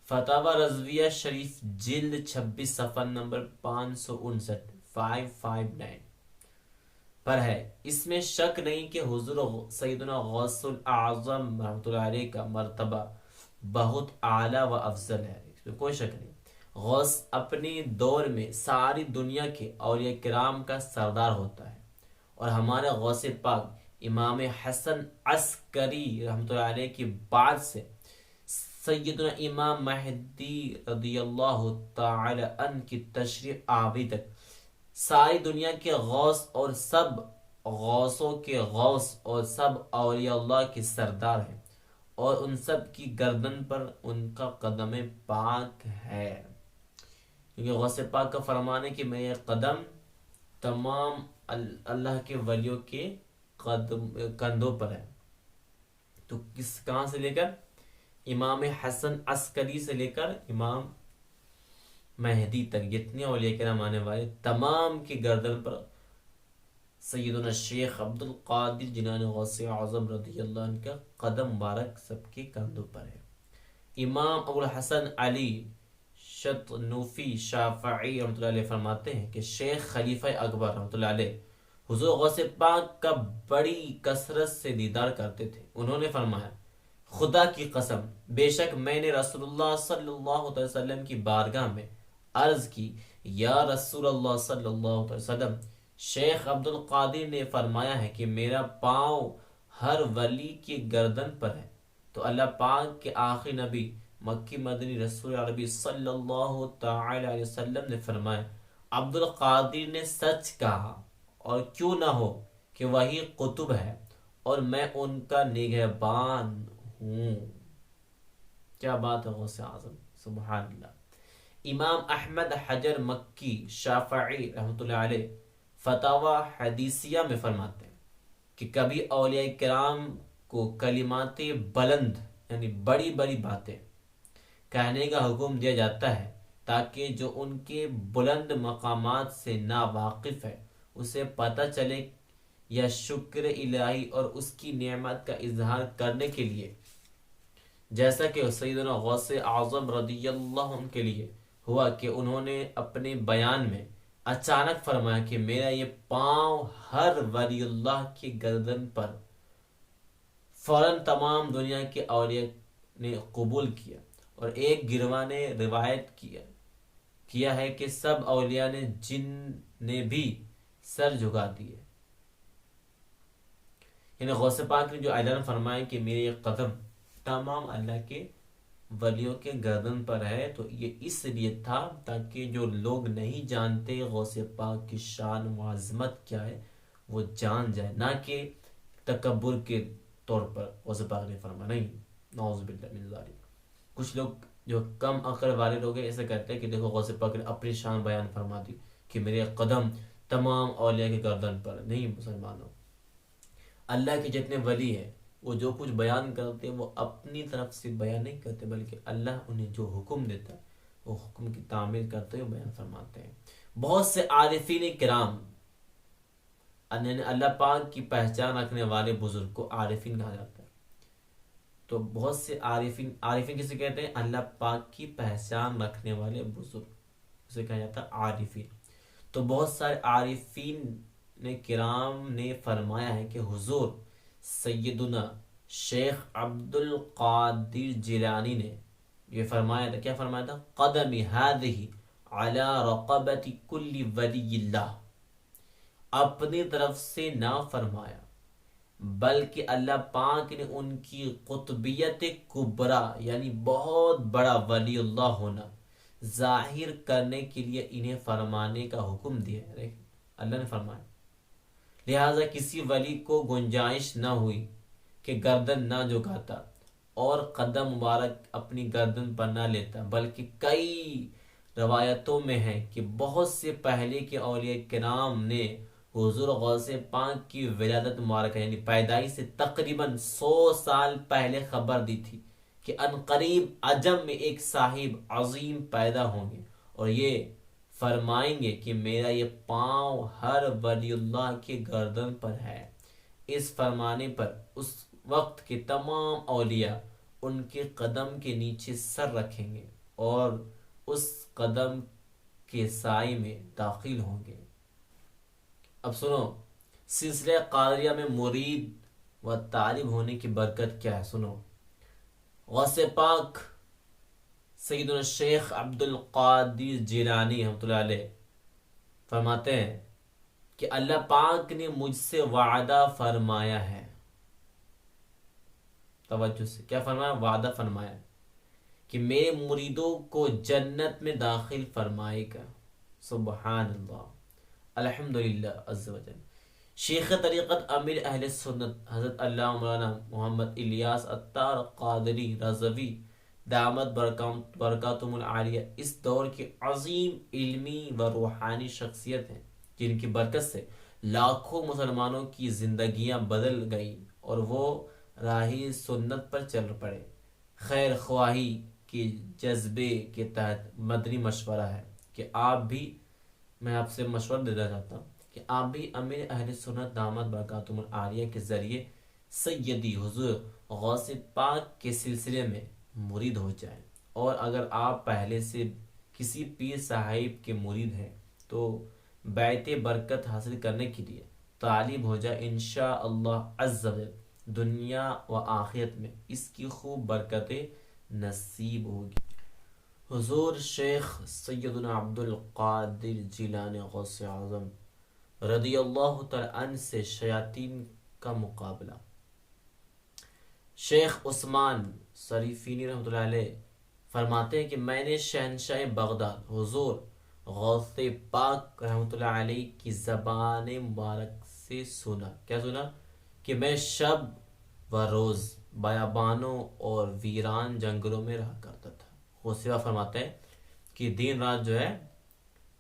فتاوی رضویہ شریف جلد 26 صفحہ نمبر 559 559 پر ہے۔ اس میں شک نہیں کہ حضور سیدنا غوث الاعظم رحمۃ اللہ علیہ کا مرتبہ بہت اعلیٰ و افضل ہے، اس میں کوئی شک نہیں۔ غوث اپنے دور میں ساری دنیا کے اولیاء کرام کا سردار ہوتا ہے، اور ہمارے غوث پاک امام حسن عسکری رحمۃ اللہ علیہ کے بعد سے سیدنا امام مہدی رضی اللہ تعالی عنہ کی تشریف آوری تک ساری دنیا کے غوث اور سب غوثوں کے غوث اور سب اولیاء اللہ کے سردار ہیں، اور ان سب کی گردن پر ان کا قدم پاک ہے، کیونکہ غوث پاک کا فرمان ہے کہ میرے قدم تمام اللہ کے ولیوں کے کندھوں پر ہے۔ تو کہاں سے لے کر امام حسن عسکری سے لے کر امام مہدی تک جتنے اولیاء کرام آنے والے تمام کی گردن پر سیدنا شیخ عبد القادر جیلانی غوث اعظم رضی اللہ عنہ کا قدم مبارک سب کے کندھوں پر ہے۔ امام ابو الحسن علی شطنوفی شافعی رحمۃ اللہ علیہ فرماتے ہیں کہ شیخ خلیفہ اکبر رحمۃ اللہ علیہ حضور غوث پاک کا بڑی کثرت سے دیدار کرتے تھے۔ انہوں نے فرمایا، خدا کی قسم، بے شک میں نے رسول اللہ صلی اللہ علیہ وسلم کی بارگاہ میں عرض کی، یا رسول اللہ صلی اللہ علیہ وسلم، شیخ عبد القادر نے فرمایا ہے کہ میرا پاؤں ہر ولی کی گردن پر ہے۔ تو اللہ پاک کے آخری نبی مکی مدنی رسول عربی صلی اللہ تعالی علیہ وسلم نے فرمایا، عبد القادر نے سچ کہا، اور کیوں نہ ہو کہ وہی قطب ہے اور میں ان کا نگہبان ہوں۔ کیا بات ہے غوث اعظم، سبحان اللہ۔ امام احمد حجر مکی شافعی رحمۃ اللہ علیہ فتاوی حدیثیہ میں فرماتے ہیں کہ کبھی اولیاء کرام کو کلمات بلند یعنی بڑی بڑی باتیں کہنے کا حکم دیا جاتا ہے، تاکہ جو ان کے بلند مقامات سے ناواقف ہے اسے پتہ چلے، یا شکر الہی اور اس کی نعمت کا اظہار کرنے کے لیے، جیسا کہ سیدنا غوث اعظم رضی اللہ عنہ کے لیے ہوا کہ انہوں نے اپنے بیان میں اچانک فرمایا کہ میرا یہ پاؤں ہر ولی اللہ کی گردن پر۔ فوراً تمام دنیا کے اولیاء نے قبول کیا، اور ایک گروہ نے روایت کیا ہے کہ سب اولیاء نے جن نے بھی سر جھکا دیے۔ یعنی غوث پاک نے جو اعلان فرمایا کہ میرے یہ قدم تمام اللہ کے ولیوں کے گردن پر ہے، تو یہ اس لیے تھا تاکہ جو لوگ نہیں جانتے غوث پاک کی شان و عظمت کیا ہے وہ جان جائے، نہ کہ تکبر کے طور پر غوث پاک نے فرمایا، نہیں، نعوذ باللہ من ذالک۔ کچھ لوگ جو کم عقل والے لوگ ہیں ایسے کہتے ہیں کہ دیکھو غوث پاک نے اپنی شان بیان فرما دی کہ میرے قدم تمام اولیاء کے گردن پر۔ نہیں مسلمانوں، اللہ کے جتنے ولی ہیں وہ جو کچھ بیان کرتے ہیں وہ اپنی طرف سے بیان نہیں کرتے، بلکہ اللہ انہیں جو حکم دیتا ہے وہ حکم کی تعمیل کرتے ہوئے بیان فرماتے ہیں۔ بہت سے عارفین کرام، یعنی اللہ پاک کی پہچان رکھنے والے بزرگ کو عارفین کہا جاتا ہے۔ تو بہت سے عارفین کسے کہتے ہیں؟ اللہ پاک کی پہچان رکھنے والے بزرگ، اسے کہا جاتا ہے عارفین۔ تو بہت سارے عارفین کرام نے فرمایا ہے کہ حضور سیدنا شیخ عبد القادر جیلانی نے یہ فرمایا تھا، کیا فرمایا تھا؟ قدمی ہذہ علی رقبۃ کل ولی اللہ، اپنی طرف سے نہ فرمایا بلکہ اللہ پاک نے ان کی قطبیت کبریٰ یعنی بہت بڑا ولی اللہ ہونا ظاہر کرنے کے لیے انہیں فرمانے کا حکم دیا ہے۔ اللہ نے فرمایا، لہذا کسی ولی کو گنجائش نہ ہوئی کہ گردن نہ جھکاتا اور قدم مبارک اپنی گردن پر نہ لیتا، بلکہ کئی روایتوں میں ہے کہ بہت سے پہلے کے اولیاء کرام نے حضور غوث پاک کی ولادت مبارکہ یعنی پیدائش سے تقریباً 100 سال پہلے خبر دی تھی کہ عنقریب عجم میں ایک صاحب عظیم پیدا ہوں گے، اور یہ فرمائیں گے کہ میرا یہ پاؤں ہر ولی اللہ کے گردن پر ہے۔ اس فرمانے پر اس وقت کے تمام اولیاء ان کے قدم کے نیچے سر رکھیں گے اور اس قدم کے سائے میں داخل ہوں گے۔ اب سنو، سلسلہ قادریہ میں مرید و طالب ہونے کی برکت کیا ہے، سنو۔ غوث پاک سیدنا الشیخ عبد القادر جیلانی رحمۃ اللہ علیہ فرماتے ہیں کہ اللہ پاک نے مجھ سے وعدہ فرمایا ہے، توجہ سے کیا فرمایا، وعدہ فرمایا کہ میرے مریدوں کو جنت میں داخل فرمائے گا۔ سبحان اللہ، الحمدللہ عز وجل۔ شیخ طریقت امیر اہل سنت حضرت علامہ مولانا محمد الیاس عطار قادری رضوی دامت برکاتہم العالیہ اس دور کے عظیم علمی و روحانی شخصیت ہیں، جن کی برکت سے لاکھوں مسلمانوں کی زندگیاں بدل گئیں اور وہ راہ سنت پر چل پڑے۔ خیر خواہی کے جذبے کے تحت مدنی مشورہ ہے کہ میں آپ سے مشورہ دینا چاہتا ہوں کہ آپ بھی امیر اہل سنت دامت برکاتہم العالیہ کے ذریعے سیدی حضور غوث پاک کے سلسلے میں مرید ہو جائیں، اور اگر آپ پہلے سے کسی پیر صاحب کے مرید ہیں تو بیعت برکت حاصل کرنے کے لیے طالب ہو جائے، انشاءاللہ عز و جل دنیا و آخرت میں اس کی خوب برکتیں نصیب ہوگی۔ حضور شیخ سیدنا عبد القادر جیلانی غوث اعظم رضی اللہ تعالی عنہ سے شیاطین کا مقابلہ۔ شیخ عثمان صریفینی رحمۃ اللہ علیہ فرماتے ہیں کہ میں نے شہنشاہ بغداد حضور غوث پاک رحمۃ اللہ علیہ کی زبان مبارک سے سنا، کیا سنا، کہ میں شب و روز بیابانوں اور ویران جنگلوں میں رہا کرتا تھا۔ غوث پاک فرماتے ہیں کہ دن رات جو ہے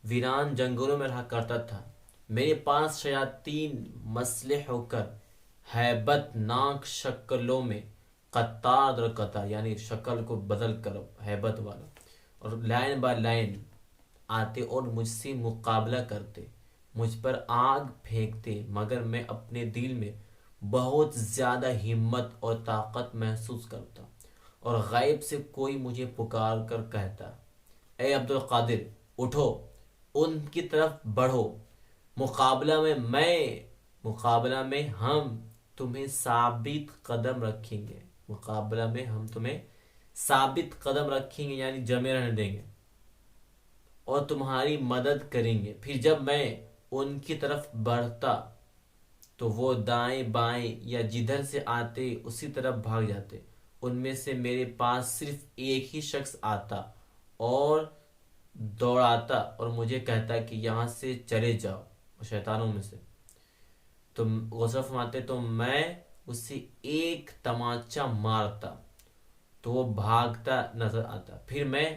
ویران جنگلوں میں رہا کرتا تھا، میرے پاس شیاطین مسلح ہو کر ہیبت ناک شکلوں میں قطار در قطار، یعنی شکل کو بدل کر ہیبت والا، اور لائن بائی لائن آتے اور مجھ سے مقابلہ کرتے، مجھ پر آگ پھینکتے، مگر میں اپنے دل میں بہت زیادہ ہمت اور طاقت محسوس کرتا، اور غیب سے کوئی مجھے پکار کر کہتا، اے عبد القادر اٹھو، ان کی طرف بڑھو، مقابلہ میں ہم تمہیں ثابت قدم رکھیں گے، یعنی جمے رہنے دیں گے اور تمہاری مدد کریں گے۔ پھر جب میں ان کی طرف بڑھتا تو وہ دائیں بائیں یا جدھر سے آتے اسی طرف بھاگ جاتے، ان میں سے میرے پاس صرف ایک ہی شخص آتا اور دوڑاتا اور مجھے کہتا کہ یہاں سے چلے جاؤ، شیطانوں میں سے۔ تو غوث فرماتے تو میں اسے ایک تماچا مارتا تو وہ بھاگتا نظر آتا، پھر میں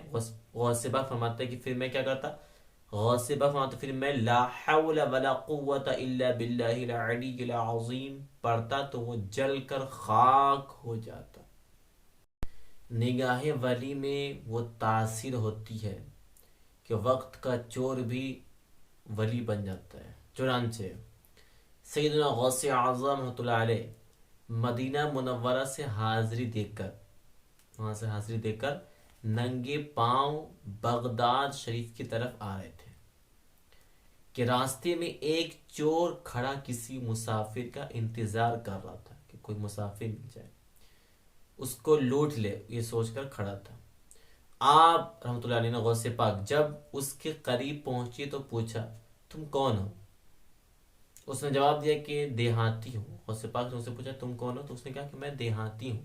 غوث پاک فرماتے کہ پھر میں کیا کرتا، غوث پاک فرماتے پھر میں لا حول ولا قوت الا باللہ العلی العظیم پڑھتا تو وہ جل کر خاک ہو جاتا۔ نگاہ ولی میں وہ تاثیر ہوتی ہے کہ وقت کا چور بھی ولی بن جاتا ہے۔ چنانچہ سیدنا غوث اعظم رحمۃ اللہ علیہ مدینہ منورہ سے حاضری دے کر ننگے پاؤں بغداد شریف کی طرف آ رہے تھے کہ راستے میں ایک چور کھڑا کسی مسافر کا انتظار کر رہا تھا کہ کوئی مسافر مل جائے، اس کو لوٹ لے، یہ سوچ کر کھڑا تھا۔ آپ رحمۃ اللہ علیہ نے غوث پاک جب اس کے قریب پہنچے تو پوچھا تم کون ہو؟ اس نے جواب دیا کہ دیہاتی ہوں۔ غوث پاک نے اس سے پوچھا تم کون ہو؟ تو اس نے کہا کہ میں دیہاتی ہوں،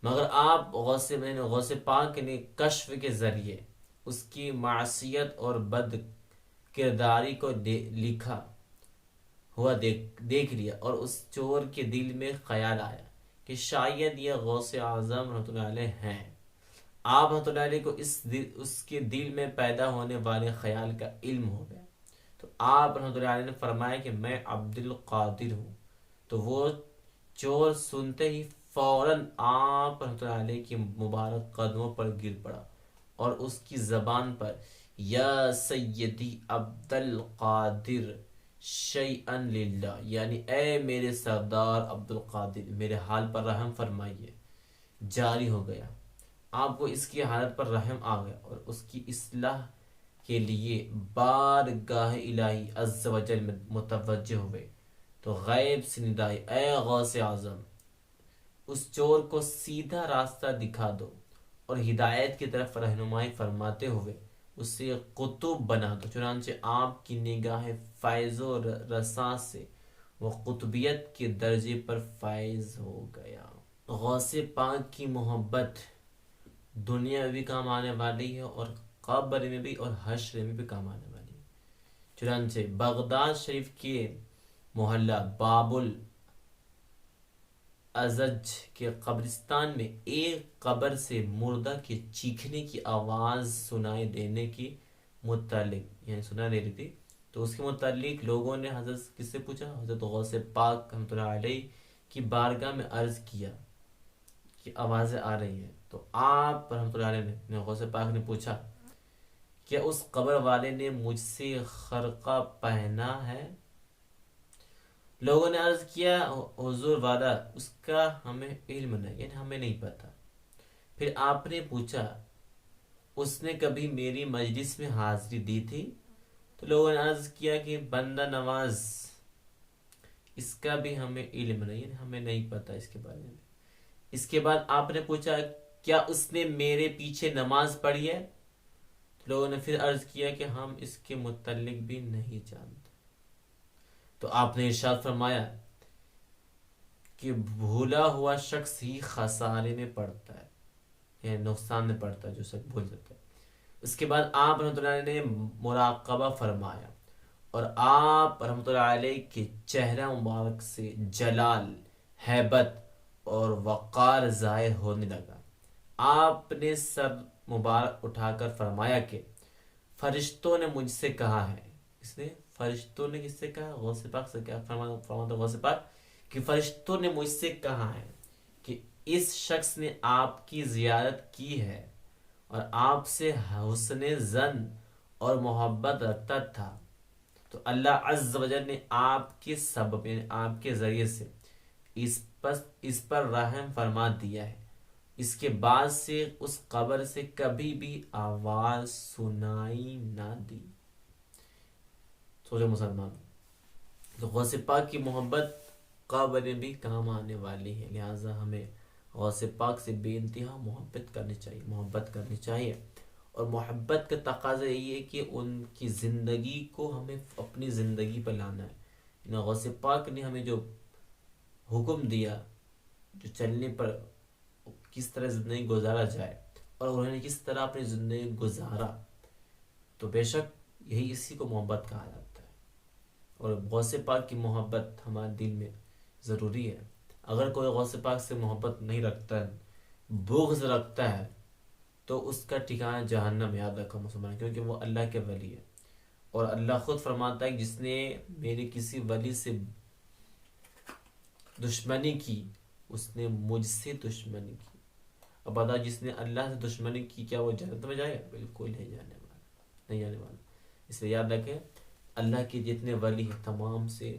مگر آپ غوث پاک نے کشف کے ذریعے اس کی معصیت اور بد کرداری کو لکھا ہوا دیکھ لیا، اور اس چور کے دل میں خیال آیا کہ شاید یہ غوث اعظم رحمۃ اللہ علیہ ہیں۔ آپ رحمۃ اللہ علیہ کو اس کے دل میں پیدا ہونے والے خیال کا علم ہو گیا، تو آپ رحمۃ اللہ علیہ نے فرمایا کہ میں عبد القادر ہوں۔ تو وہ چور سنتے ہی فوراً آپ رحمۃ اللہ علیہ کے مبارک قدموں پر گر پڑا اور اس کی زبان پر یا سیدی عبد القادر شیئن للہ، یعنی اے میرے سردار عبد القادر میرے حال پر رحم فرمائیے، جاری ہو گیا۔ آپ کو اس کی حالت پر رحم آ گیا اور اس کی اصلاح کے لیے بارگاہ الہی عز و جل میں متوجہ ہوئے تو غیب سے ندائی، اے غوث اعظم، اس چور کو سیدھا راستہ دکھا دو اور ہدایت کی طرف رہنمائی فرماتے ہوئے اسے قطب بنا دو۔ چنانچہ آپ کی نگاہ فیض و رساں سے وہ قطبیت کے درجے پر فائز ہو گیا۔ غوث پاک کی محبت دنیا میں بھی کام آنے والی ہے اور قبر میں بھی اور حشر میں بھی کام آنے والی ہے۔ چنانچہ بغداد شریف کے محلہ باب الازج کے قبرستان میں ایک قبر سے مردہ کے چیخنے کی آواز سنائی دینے کی متعلق یعنی سنا دے رہی تھی، تو اس کے متعلق لوگوں نے حضرت کس سے پوچھا؟ حضرت غوث پاک رحمۃ اللہ علیہ کی بارگاہ میں عرض کیا کہ آوازیں آ رہی ہیں، تو آپ رحمۃ اللہ علیہ نے غوث پاک نے پوچھا کیا اس قبر والے نے مجھ سے خرقہ پہنا ہے؟ لوگوں نے عرض کیا حضور والا اس کا ہمیں علم نہیں، یعنی ہمیں نہیں پتا۔ پھر آپ نے پوچھا اس نے کبھی میری مجلس میں حاضری دی تھی؟ تو لوگوں نے عرض کیا کہ بندہ نواز اس کا بھی ہمیں علم نہیں، یعنی ہمیں نہیں پتا اس کے بارے میں۔ اس کے بعد آپ نے پوچھا کیا اس نے میرے پیچھے نماز پڑھی ہے؟ لوگوں نے پھر عرض کیا کہ ہم اس کے متعلق بھی نہیں جانتے۔ تو آپ نے ارشاد فرمایا کہ بھولا ہوا شخص ہی خسارے میں پڑتا ہے، یعنی نقصان میں پڑتا ہے جو شخص بھول جاتا ہے۔ اس کے بعد آپ رحمۃ اللہ علیہ نے مراقبہ فرمایا اور آپ رحمۃ اللہ علیہ کے چہرہ مبارک سے جلال، ہیبت اور وقار ظاہر ہونے لگا۔ آپ نے سر مبارک اٹھا کر فرمایا کہ فرشتوں نے مجھ سے کہا ہے۔ اس نے فرشتوں نے کس سے کہا؟ غوث پاک سے کہا۔ فرماتا غوث پاک کہ فرشتوں نے مجھ سے کہا ہے کہ اس شخص نے آپ کی زیارت کی ہے اور آپ سے حسن ظن اور محبت رکھتا تھا، تو اللہ عز و جل نے آپ کے سبب یعنی آپ کے ذریعے سے اس پر رحم فرما دیا ہے۔ اس کے بعد سے اس قبر سے کبھی بھی آواز سنائی نہ دی۔ سوچو مسلمان، تو غوث پاک کی محبت قبر میں بھی کام آنے والی ہے، لہٰذا ہمیں غوث پاک سے بے انتہا محبت کرنی چاہیے اور محبت کا تقاضا یہ ہے کہ ان کی زندگی کو ہمیں اپنی زندگی پر لانا ہے۔ غوث پاک نے ہمیں جو حکم دیا، جو چلنے پر کس طرح زندگی گزارا جائے اور انہوں نے کس طرح اپنی زندگی گزارا، تو بے شک یہی اسی کو محبت کہا جاتا ہے۔ اور غوث پاک کی محبت ہمارے دل میں ضروری ہے۔ اگر کوئی غوث پاک سے محبت نہیں رکھتا ہے، بغض رکھتا ہے، تو اس کا ٹھکانہ جہنم، یاد رکھو مسلمان، کیونکہ وہ اللہ کے ولی ہے اور اللہ خود فرماتا ہے جس نے میرے کسی ولی سے دشمنی کی اس نے مجھ سے دشمنی کی۔ اب بتا جس نے اللہ سے دشمنی کی کیا وہ جنت میں جائے گا؟ بالکل نہیں جانے والا۔ اس لیے یاد رکھیں اللہ کے جتنے ولی ہیں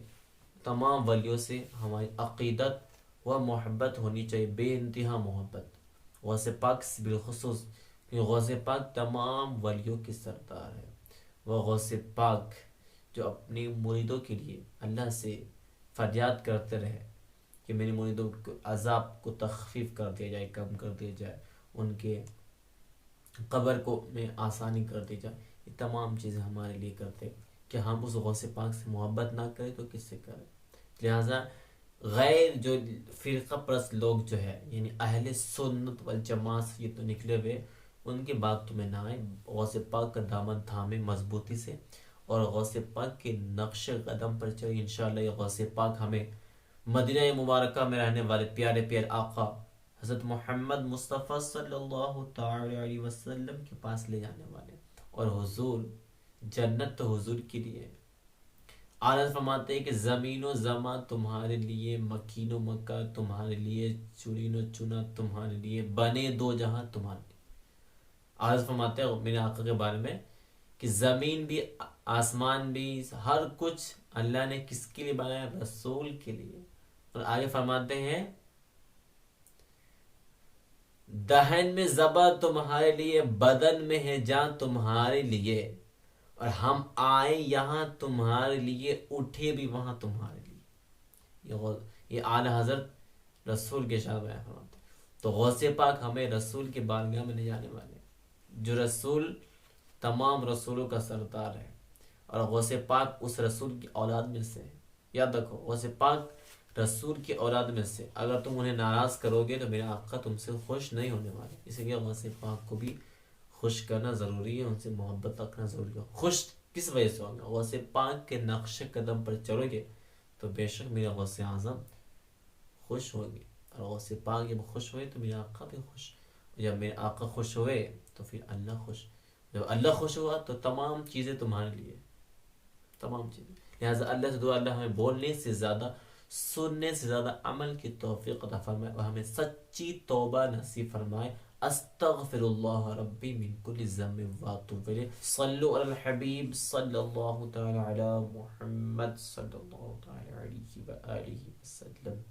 تمام ولیوں سے ہماری عقیدت و محبت ہونی چاہیے، بے انتہا محبت۔ غوث پاک سے بالخصوص، کیونکہ غوث پاک تمام ولیوں کی سردار ہے۔ وہ غوث پاک جو اپنی مریدوں کے لیے اللہ سے فریاد کرتے رہے کہ میرے مریدوں کو عذاب کو تخفیف کر دیا جائے، کم کر دیا جائے، ان کے قبر کو میں آسانی کر دی جائے، یہ تمام چیزیں ہمارے لیے کرتے۔ کہ ہم اس غوث پاک سے محبت نہ کریں تو کس سے کریں؟ لہٰذا غیر جو فرقہ پرست لوگ جو ہے یعنی اہل سنت والجماعت سے یہ تو نکلے ہوئے، ان کی بات تمہیں نہ آئے۔ غوث پاک کا دامن تھامے مضبوطی سے اور غوث پاک کے نقش قدم پر چلے، انشاءاللہ یہ غوث پاک ہمیں مدینہ مبارکہ میں رہنے والے پیارے پیارے آقا حضرت محمد مصطفیٰ صلی اللہ تعالی علیہ وسلم کے پاس لے جانے والے، اور حضور جنت تو حضور کے لیے۔ آنس فرماتے ہیں کہ زمین و زماں تمہارے لیے، مکین و مکہ تمہارے لیے، چنین و چنا تمہارے لیے، بنے دو جہاں تمہارے لیے۔ آنس فرماتے ہیں میرے آقا کے بارے میں کہ زمین بھی آسمان بھی ہر کچھ اللہ نے کس کے لیے بنایا؟ رسول کے لیے۔ اور آگے فرماتے ہیں، دہن میں زبان تمہارے لیے، بدن میں ہے جان تمہارے لیے، اور ہم آئے یہاں تمہارے لیے، اٹھے بھی وہاں تمہارے لیے۔ یہ اعلی حضرت رسول کے شان بیان فرماتے ہیں۔ تو غوث پاک ہمیں رسول کے بارگاہ میں لے جانے والے ہیں، جو رسول تمام رسولوں کا سردار ہے، اور غوث پاک اس رسول کی اولاد میں سے ہے۔ یاد رکھو، غوث پاک رسول کی اولاد میں سے، اگر تم انہیں ناراض کرو گے تو میرا آقا تم سے خوش نہیں ہونے والے، اس لیے غوث پاک کو بھی خوش کرنا ضروری ہے، ان سے محبت رکھنا ضروری ہے۔ خوش کس وجہ سے ہوگا؟ غوث پاک کے نقش قدم پر چلو گے تو بے شک میرا غوث اعظم خوش ہوگی، اور غوث پاک جب خوش ہوئے تو میرا آقا بھی خوش، جب میرے آقا خوش ہوئے تو پھر اللہ خوش، جب اللہ خوش ہوا تو تمام چیزیں تمہارے لیے، تمام چیزیں۔ لہٰذا اللہ سے دعا، اللہ ہمیں بولنے سے زیادہ، سننے سے زیادہ عمل کی توفیق عطا فرمائے، اور ہمیں سچی توبہ نصیب فرمائے۔ استغفر اللہ ربی من کل ذنب واتوب الیہ۔ صلوا علی الحبیب صلی اللہ تعالی علی محمد صلی اللہ تعالی علیہ وآلہ وسلم۔